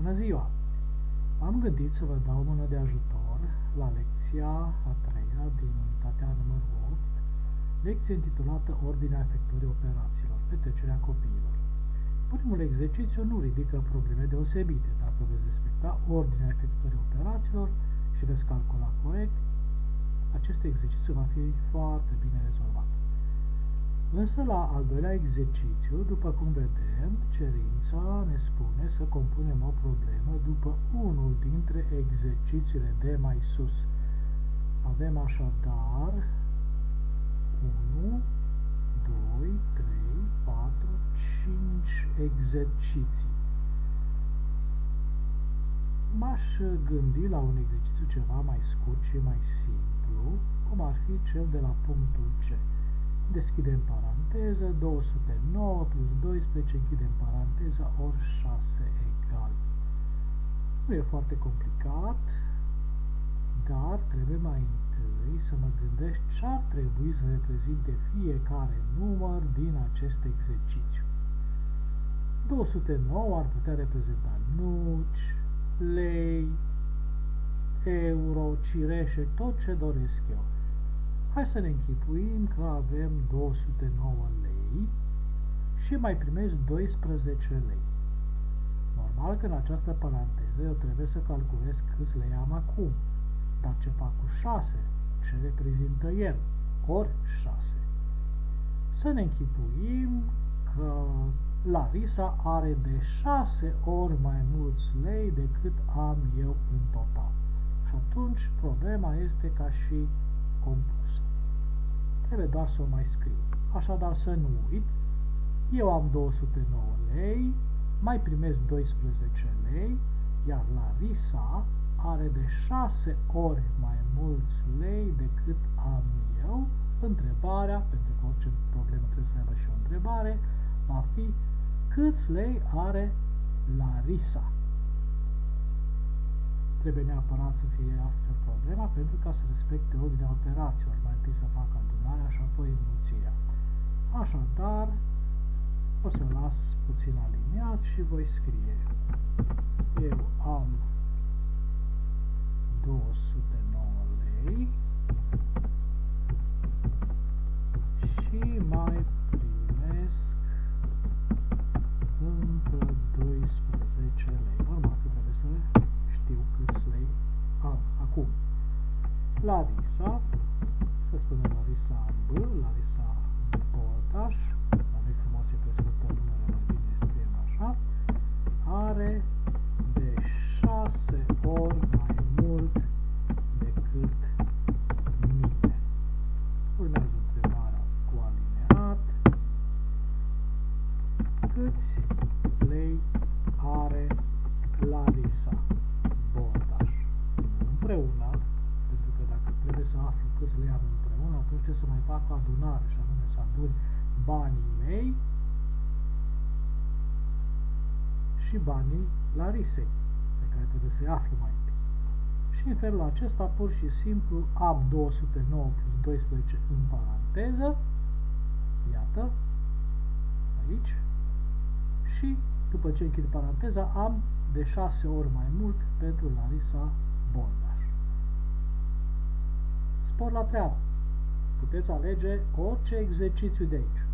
Bună ziua! Am gândit să vă dau o mână de ajutor la lecția a treia din unitatea numărul 8, lecție intitulată Ordinea efectuării operațiilor, petrecerea copiilor. Primul exercițiu nu ridică probleme deosebite. Dacă veți respecta ordinea efectuării operațiilor și veți calcula corect, acest exercițiu va fi foarte bine rezolvat. Însă la al doilea exercițiu, după cum vedem, cerința ne spune să compunem o problemă după unul dintre exercițiile de mai sus. Avem așadar 1, 2, 3, 4, 5 exerciții. M-aș gândi la un exercițiu ceva mai scurt și mai simplu, cum ar fi cel de la punctul C. Deschidem paranteză, 209 plus 12, închidem paranteza, ori 6 egal. Nu e foarte complicat, dar trebuie mai întâi să mă gândesc ce ar trebui să reprezinte fiecare număr din acest exercițiu. 209 ar putea reprezenta nuci, lei, euro, cireșe, tot ce doresc eu. Hai să ne închipuim că avem 209 lei și mai primesc 12 lei. Normal că în această paranteză eu trebuie să calculez câți lei am acum. Dar ce fac cu 6? Ce reprezintă el? Ori 6. Să ne închipuim că Larisa are de 6 ori mai mulți lei decât am eu în total. Și atunci problema este ca și compusă. Trebuie doar să o mai scriu. Așadar să nu uit, eu am 209 lei, mai primesc 12 lei, iar Larisa are de 6 ori mai mulți lei decât am eu. Întrebarea, pentru că orice problemă trebuie să aibă și o întrebare, va fi câți lei are Larisa. Trebuie neapărat să fie astfel problema, pentru ca să respecte ordinea operațiilor. Mai întâi să fac adunarea și apoi înmulțirea. Așadar, o să las puțin aliniat și voi scrie. Eu am 209 lei și mai primesc încă 12 lei. Normal că trebuie să știu câți lei am acum. Larisa, să spunem Larisa B, Larisa Bordaș, la noi frumos e prescurtăm numele, mai bine scriem așa, are de 6 ori mai mult decât mine. Urmează întrebarea cu alineat. Câți lei are Larisa Bordaș? Împreună, pentru că dacă trebuie să aflu câți lei am împreună, atunci trebuie să mai fac o adunare, și anume să adun banii mei și banii Larisei, pe care trebuie să-i aflu mai întâi. Și în felul acesta, pur și simplu, am 209 plus 12 în paranteză, iată, aici, și după ce închid paranteza, am de 6 ori mai mult pentru Larisa Bordaș. Spor la treabă. Puteți alege orice exercițiu de aici.